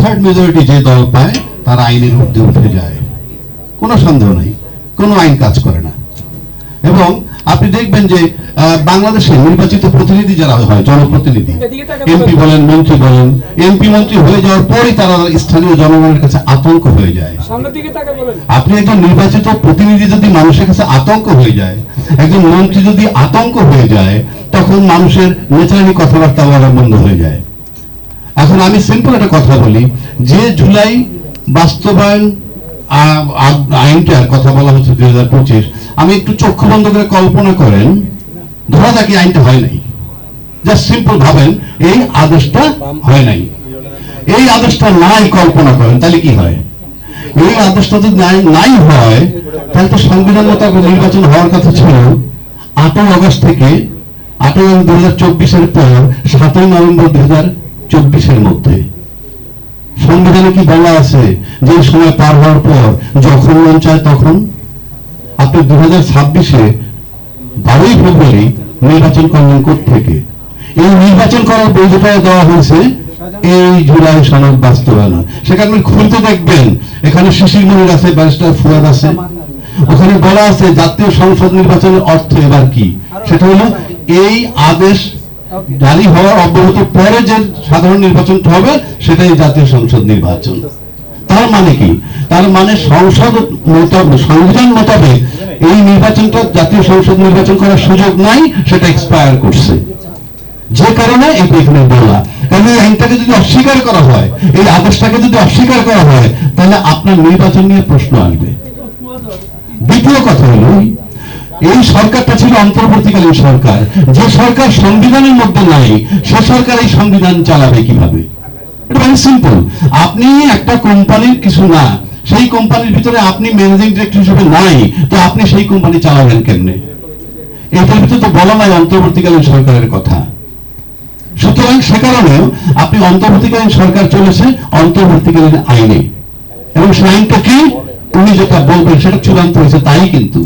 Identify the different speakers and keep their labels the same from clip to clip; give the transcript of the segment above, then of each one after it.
Speaker 1: 2/3 majority যে দল পায় তারা আইনের ঊর্ধ্বে উঠে যায়, কোনো সন্দেহ নাই, কোনো আইন কাজ করে না। এবং আপনি দেখবেন যে বাংলাদেশে নির্বাচিত প্রতিনিধি যারা হয়, জনপ্রতিনিধি, এমপি বলেন, মন্ত্রী বলেন, এমপি মন্ত্রী হয়ে যাওয়ার পরই তারা স্থানীয় জনগণের কাছে আতঙ্ক হয়ে যায়। আপনি একজন নির্বাচিত প্রতিনিধি যদি মানুষের কাছে আতঙ্ক হয়ে যায়, একজন মন্ত্রী যদি আতঙ্ক হয়ে যায়, তখন মানুষের ন্যাচারালি কথাবার্তা বলা বন্ধ হয়ে যায়। এখন আমি সিম্পল একটা কথা বলি, যে জুলাই বাস্তবায়ন আইনটার কথা বলা হচ্ছে 2025, আমি একটু চক্ষু বন্ধ করে কল্পনা করেন, ধরা যাক আইনটা হয় নাই, জাস্ট সিম্পল ভাবেন এই আদেশটা হয় নাই, এই আদেশটা নাই কল্পনা করেন, তাহলে কি হয়? এই আদেশটা যদি নাই হয়, তাহলে তো সংবিধান মোতাবেক নির্বাচন হওয়ার কথা ছিল 8 আগস্ট থেকে 8 আগস্ট 2024-এর পর 7 নভেম্বর 2024-এর মধ্যে। সংবিধানে কি বলা আছে যে সময় পার হওয়ার পর যখন মন চায় তখন? আপনি 2026-এ 12ই ফেব্রুয়ারি নির্বাচন করলেন থেকে, এই নির্বাচন করার বৈধতা দেওয়া হয়েছে এই জুলাই সনদ বাস্তবায়ন। সেখানে খুলতে দেখবেন এখানে শিশির মনির আছে, ব্যারিস্টার ফুয়াদ আছে, ওখানে বলা আছে জাতীয় সংসদ নির্বাচনের অর্থ এবার কি, সেটা হলো এই আদেশ জারি হওয়ার অব্যাহত পরে যে সাধারণ নির্বাচনটা হবে সেটাই জাতীয় সংসদ নির্বাচন। তার মানে কি? তার মানে সংবিধান মোতাবেক এই নির্বাচনটা জাতীয় সংসদ নির্বাচন করার সুযোগ নাই, সেটা এক্সপায়ার করছে। যে কারণে এখানে বলা, কারণ এই আইনটাকে যদি অস্বীকার করা হয়, এই আদেশটাকে যদি অস্বীকার করা হয়, তাহলে আপনার নির্বাচন নিয়ে প্রশ্ন আসবে। দ্বিতীয় কথা হলো, এই সরকারটা ছিল অন্তর্বর্তীকালীন সরকার, যে সরকার সংবিধানের মধ্যে নাই, সে সরকার এই সংবিধান চালাবে কিভাবে? এটা ভেরি সিম্পল। আপনি একটা কোম্পানির কিছু না, সেই কোম্পানির ভিতরে আপনি ম্যানেজিং ডিরেক্টর হিসেবে নাই, তো আপনি সেই কোম্পানি চালাবেন কেমনে? এটার ভিতরে তো বলা নাই অন্তর্বর্তীকালীন সরকারের কথা। সুতরাং সে কারণেও আপনি অন্তর্বর্তীকালীন সরকার চলেছে অন্তর্বর্তীকালীন আইনে, এবং সেই আইনটা কি উনি যেটা বলবেন সেটা চূড়ান্ত হয়েছে তাই কিন্তু,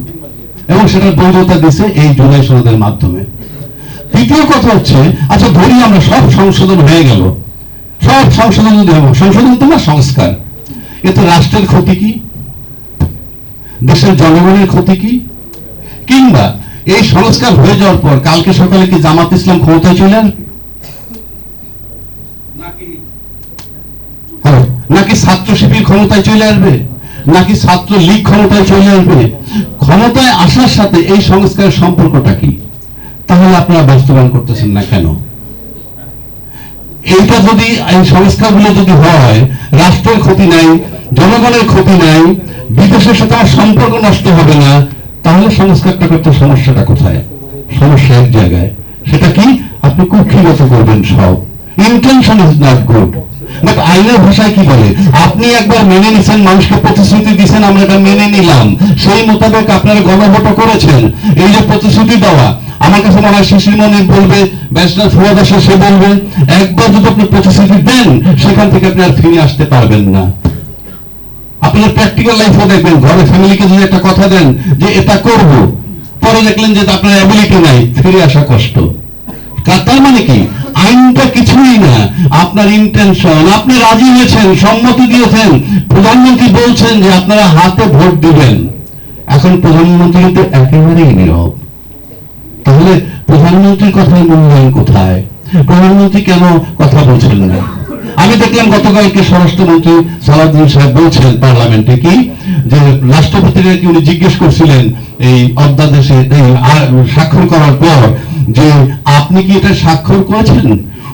Speaker 1: এবং সেটার বৈধতা দিচ্ছে এই জুলাই সনদের মাধ্যমে। তৃতীয় কথা হচ্ছে, আচ্ছা ধরি আমরা সব সংশোধন হয়ে গেল, সব সংশোধন যদি হবে, সংশোধন তো না সংস্কার, এতে রাষ্ট্রের ক্ষতি কি, দেশের জনগণের ক্ষতি কি? কিংবা এই সংস্কার হয়ে যাওয়ার পর কালকে সকালে কি জামাত ইসলাম ক্ষমতায় চলে আসবে, নাকি ছাত্র শিবির ক্ষমতায় চলে আসবে, নাকি ছাত্র লীগ ক্ষমতায় চলে আসবে? ক্ষমতায় আসার সাথে এই সংস্কারের সম্পর্কটা কি? তাহলে আপনারা বাস্তবায়ন করতেছেন না কেন? এইটা যদি, এই সংস্কারগুলো যদি হয়, রাষ্ট্রের ক্ষতি নাই, জনগণের ক্ষতি নাই, বিদেশের সাথে আমার সম্পর্ক নষ্ট হবে না, তাহলে সংস্কারটা করতে সমস্যাটা কোথায়? সমস্যা এক জায়গায়, সেটা কি আপনি কুক্ষিগত করবেন সব। Intention is not good, but আইনের ভাষায় কি বলে, আপনি একবার মেনে নিছেন, মানুষকে প্রতিশ্রুতি দিচ্ছেন আমরা এটা মেনে নিলাম, সেই মোতাবেক আপনারা গণভোট করেছেন। এই যে প্রতিশ্রুতি দেওয়া, আমার কাছে মনে হয় শিশির মনির বলবে, ব্যারিস্টার ফুয়াদ আসে সে বলবে, একবার যদি আপনি প্রতিশ্রুতি দেন সেখান থেকে আপনি আর ফিরে আসতে পারবেন না। আপনার প্র্যাকটিক্যাল লাইফও দেখবেন, ঘরে ফ্যামিলিকে যদি একটা কথা দেন যে এটা করব, পরে দেখলেন যে আপনার অ্যাবিলিটি নাই, ফিরে আসা কষ্ট। তার মানে কি আইনটা কিছুই না, আপনার ইন্টেনশন। আপনি রাজি হয়েছেন, সম্মতি দিয়েছেন, প্রধানমন্ত্রী বলছেন যে আপনারা হাতে ভোট দিবেন, এখন প্রধানমন্ত্রী তো একেবারেই নীরব। তাহলে প্রধানমন্ত্রীর কথার মূল্যায়ন কোথায়? প্রধানমন্ত্রী কেন কথা বলছেন না? আমি দেখলাম গতকালকে স্বরাষ্ট্রমন্ত্রী সালাউদ্দিন সাহেব বলছেন পার্লামেন্টে কি, যে রাষ্ট্রপতিরা কি উনি জিজ্ঞেস করছিলেন এই অধ্যাদেশে স্বাক্ষর করার পর যে আপনি কি এটা স্বাক্ষর করেছেন?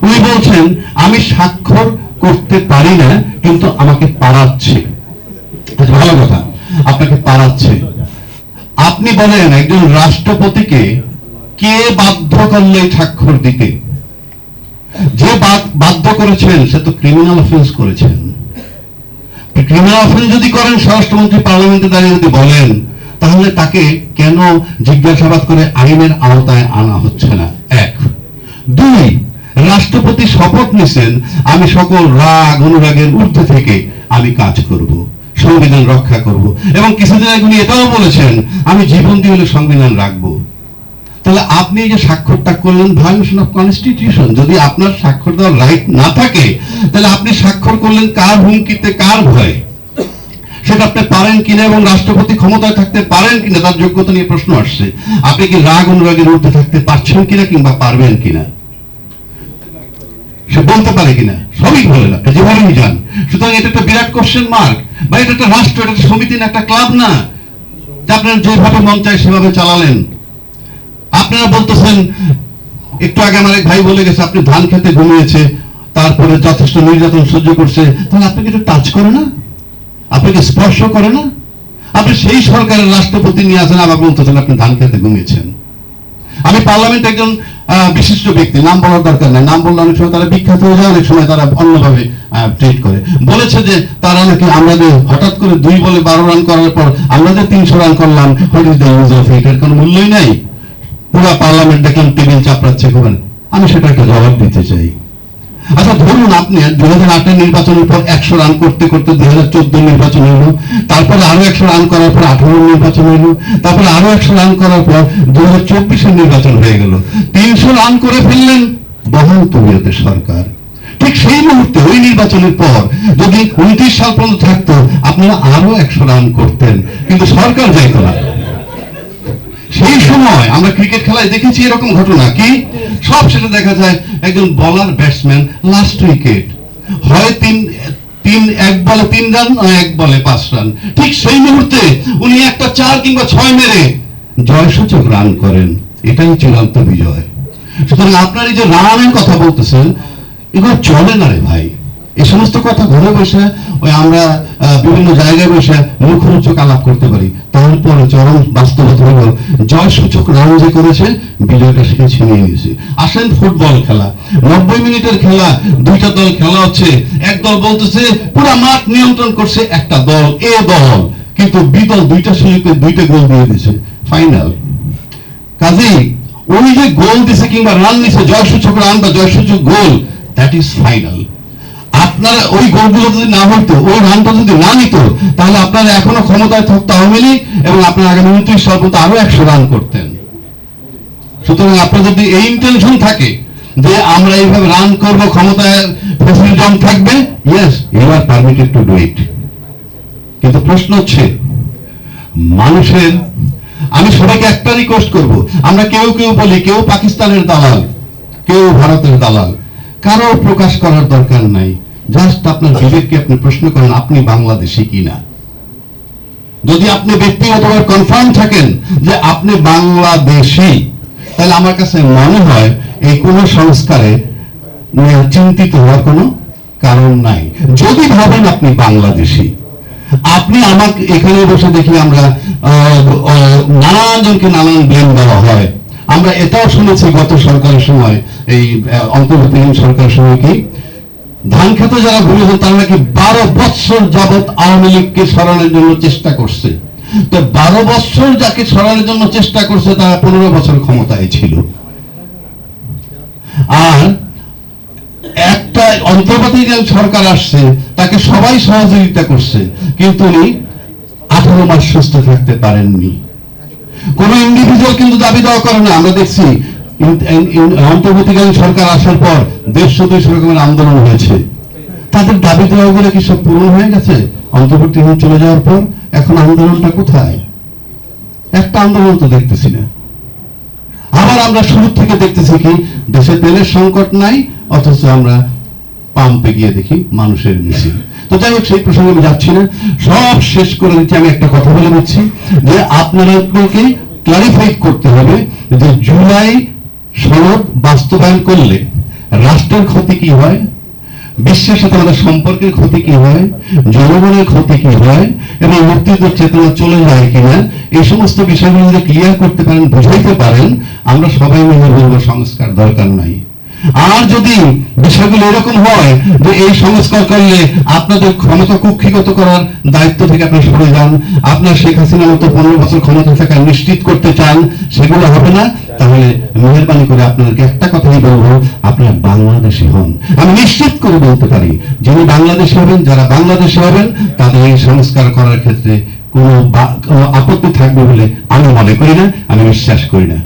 Speaker 1: উনি বলছেন আমি স্বাক্ষর করতে পারি না, কিন্তু আমাকে পারাচ্ছে। ভালো কথা, আপনাকে পারাচ্ছে। আপনি বলেন একজন রাষ্ট্রপতিকে কে বাধ্য করলে স্বাক্ষর দিতে? যে বাধ্য করেছেন সে তো ক্রিমিনাল অফেন্স করেছেন। ক্রিমিনাল অফেন্স যদি করেন, স্বরাষ্ট্রমন্ত্রী পার্লামেন্টে দাঁড়িয়ে যদি বলেন, তাহলে তাকে কেন জিজ্ঞাসাবাদ করে আইনের আওতায় আনা হচ্ছে না? এক। দুই, রাষ্ট্রপতি শপথ নিছেন আমি সকল রাগ অনুরাগের ঊর্ধ্বে থেকে আমি কাজ করব, সংবিধান রক্ষা করব, এবং কিছুদিন আগে উনি এটাও বলেছেন আমি জীবন দিয়ে হলে সংবিধান রাখবো। তাহলে আপনি এই যে স্বাক্ষরটা করলেন ভায়োলেশন অফ কনস্টিটিউশন। যদি আপনার স্বাক্ষর দেওয়ার রাইট না থাকে, তাহলে আপনি স্বাক্ষর করলেন কার হুমকিতে, কার ভয়ে? সেটা আপনি পারেন কিনা এবং রাষ্ট্রপতি ক্ষমতায় থাকতে পারেন কিনা তার যোগ্যতা নিয়ে প্রশ্ন আসছে। আপনি কি রাগ অনুরাগের ঊর্ধ্বে থাকতে পারছেন কিনা কিংবা পারবেন কিনা, সে বলতে পারে কিনা, সবই বলে না, যেভাবেই যান। সুতরাং এটা একটা বিরাট কোশ্চেন মার্ক। বা এটা একটা রাষ্ট্র, এটা একটা সমিতি না, একটা ক্লাব না যে আপনারা যেভাবে মন চায় সেভাবে চালালেন। আপনারা বলতেছেন, একটু আগে আমার এক ভাই বলে গেছে আপনি ধান খেতে ঘুমিয়েছে, তারপরে যথেষ্ট নির্যাতন সহ্য করছে, তাহলে আপনাকে একটু টাচ করে না, আপনাকে স্পর্শ করে না? আপনি সেই সরকারের রাষ্ট্রপতি নিয়ে আসেন, আবার বলতেছেন আপনি ধান খেতে ঘুমিয়েছেন। আমি পার্লামেন্টে একজন বিশিষ্ট ব্যক্তি, নাম বলার দরকার নাই, নাম বললে অনেক সময় তারা বিখ্যাত হয়ে যায়, অনেক সময় তারা অন্যভাবে ট্রিট করে, বলেছে যে তারা নাকি আমাদের হঠাৎ করে 2 বলে 12 রান করার পর আমাদের 300 রান করলাম, what is the use of it? এর কোনো মূল্যই নাই। পুরো পার্লামেন্ট দেখলাম টেবিল চাপড়াচ্ছে করেন। আমি সেটা একটা জবাব দিতে চাই। আচ্ছা ধরুন আপনি 2008 নির্বাচনের পর 100 রান করতে করতে 2014 নির্বাচন হলো, তারপরে আরো 100 রান করার পর 18 নির্বাচন হলো, তারপরে আরো 100 রান করার পর 2024 নির্বাচন হয়ে গেল। 300 রান করে ফেললেন বহাল তবিয়তে সরকার। ঠিক সেই মুহূর্তে ওই নির্বাচনের পর যদি 29 সাল পর্যন্ত থাকতো, আপনারা আরো 100 রান করতেন, কিন্তু সরকার যাইতো না। সেই সময় আমরা ক্রিকেট খেলায় দেখেছি এরকম ঘটনা কি, সব সেটা দেখা যায় একজন বলার ব্যাটসম্যান লাস্ট উইকেট হয় 1 বলে 3 রান, 1 বলে 5 রান, ঠিক সেই মুহূর্তে উনি একটা 4 কিংবা 6 মেরে জয়সূচক রান করেন। এটাই চূড়ান্ত বিজয়। সুতরাং আপনার এই যে রানের কথা বলতেছেন, এগুলো চলে না রে ভাই। এই সমস্ত কথা ঘরে বসে ওই আমরা বিভিন্ন জায়গায় বসে মুখরোচক আলাপ করতে পারি, তারপরে চরম বাস্তবতা হলো জয়সূচক রান যে করেছে, বিজয়টা সে ছিনিয়ে নিয়েছে। আসেন ফুটবল খেলা, 90 মিনিটের খেলা, 2টা দল খেলা হচ্ছে, এক দল বলতেছে পুরো মাঠ নিয়ন্ত্রণ করছে একটা দল, এ দল, কিন্তু বি দল 2টা সুযোগে 2টা গোল দিয়ে দিয়েছে, ফাইনাল। কাজেই ওই যে গোল দিছে কিংবা রান নিছে, জয়সূচক রান বা জয়সূচক গোল, দ্যাট ইজ ফাইনাল। আপনারা ওই গোলগুলো যদি না হইতো, ওই রানটা যদি না নিত, তাহলে আপনারা এখনো ক্ষমতায় থাকতো আওয়ামী লীগ এবং আপনারা আগামী 29 সাল পর্যন্ত আরো 100 রান করতেন। সুতরাং আপনার যদি এই ইন্টেনশন থাকে যে আমরা এইভাবে রান করব, ক্ষমতায় ফ্যাসিলিজম থাকবে, yes you are permitted to do it. কিন্তু প্রশ্ন হচ্ছে মানুষের, আমি সবাইকে একটা রিকোয়েস্ট করব, আমরা কেউ কেউ বলি কেউ পাকিস্তানের দালাল, কেউ ভারতের দালাল, কারো প্রকাশ করার দরকার নাই। জাস্ট আপনার বিবেককে আপনি প্রশ্ন করেন আপনি বাংলাদেশি কিনা। যদি আপনি ব্যক্তিগতভাবে কনফার্ম থাকেন যে আপনি বাংলাদেশি, তাহলে আমার কাছে মনে হয় এই কোন সংস্কারে চিন্তিত হওয়ার কোনো কারণ নাই। যদি ভাবেন আপনি বাংলাদেশি, আপনি আমাকে এখানে বসে দেখি আমরা নানান জনকে নানান ব্লেম দেওয়া হয়। আমরা এটাও শুনেছি গত সরকারের সময়, এই অন্তর্বর্তীকালীন সরকারের সময়, কি ধান খেতে যারা ঘুরেছেন তারা নাকি 12 বছর যাবৎ আওয়ামী লীগকে সরানোর জন্য চেষ্টা করছে। তো 12 বছর যাকে সরানোর জন্য চেষ্টা করছে তারা 15 বছর ক্ষমতায় ছিল। আর একটা অন্তর্বর্তীকালীন সরকার আসছে, তাকে সবাই সহযোগিতা করছে, কিন্তু উনি 18 মাস সুস্থ থাকতে পারেননি। কোন ইন্ডিভিজুয়াল কিন্তু দাবি দেওয়া করে না। আমরা দেখছি অন্তর্বর্তীকালীন সরকার আসার পর 150-200 রকমের আন্দোলন হয়েছে, তাদের দাবি দেওয়াগুলো কি সব পূরণ হয়ে গেছে? অন্তর্বর্তী হয়ে চলে যাওয়ার পর এখন আন্দোলনটা কোথায়? একটা আন্দোলন তো দেখতেছি না। আবার আমরা শুরু থেকে দেখতেছি কি দেশে তেলের সংকট নাই, অথচ আমরা পাম্পে গিয়ে দেখি মানুষের মিছিল। তো যাই হোক, সেই প্রসঙ্গে আমি যাচ্ছি না, সব শেষ করে দিচ্ছি। আমি একটা কথা বলে দিচ্ছি যে আপনাদেরকে ক্লারিফাই করতে হবে যে জুলাই সনদ বাস্তবায়ন করলে রাষ্ট্রের ক্ষতি কি হয়, বিশ্বের সাথে আমাদের সম্পর্কের ক্ষতি কি হয়, জনগণের ক্ষতি কি হয়, এবং মুক্তিযুদ্ধের চেতনা চলে যায় কিনা, এই সমস্ত বিষয়গুলো যদি ক্লিয়ার করতে পারেন, বুঝাইতে পারেন, আমরা সবাই মিলে বলবো সংস্কার দরকার নাই। আর যদি বিষয়গুলো এরকম হয় যে এই সংস্কার করলে আপনাদের ক্ষমতা কুক্ষিগত করার দায়িত্ব থেকে আপনি সরে যান, আপনার শেখ হাসিনার মতো 15 বছর ক্ষমতা থাকা নিশ্চিত করতে চান, সেগুলো হবে না, তাহলে মেহেরবানি করে আপনাদেরকে একটা কথাই বলবো, আপনারা বাংলাদেশি হন। আমি নিশ্চিত করে বলতে পারি, যিনি বাংলাদেশি হবেন, যারা বাংলাদেশি হবেন, তাদের এই সংস্কার করার ক্ষেত্রে কোনো আপত্তি থাকবে বলে আমি মনে করি না, আমি বিশ্বাস করি না।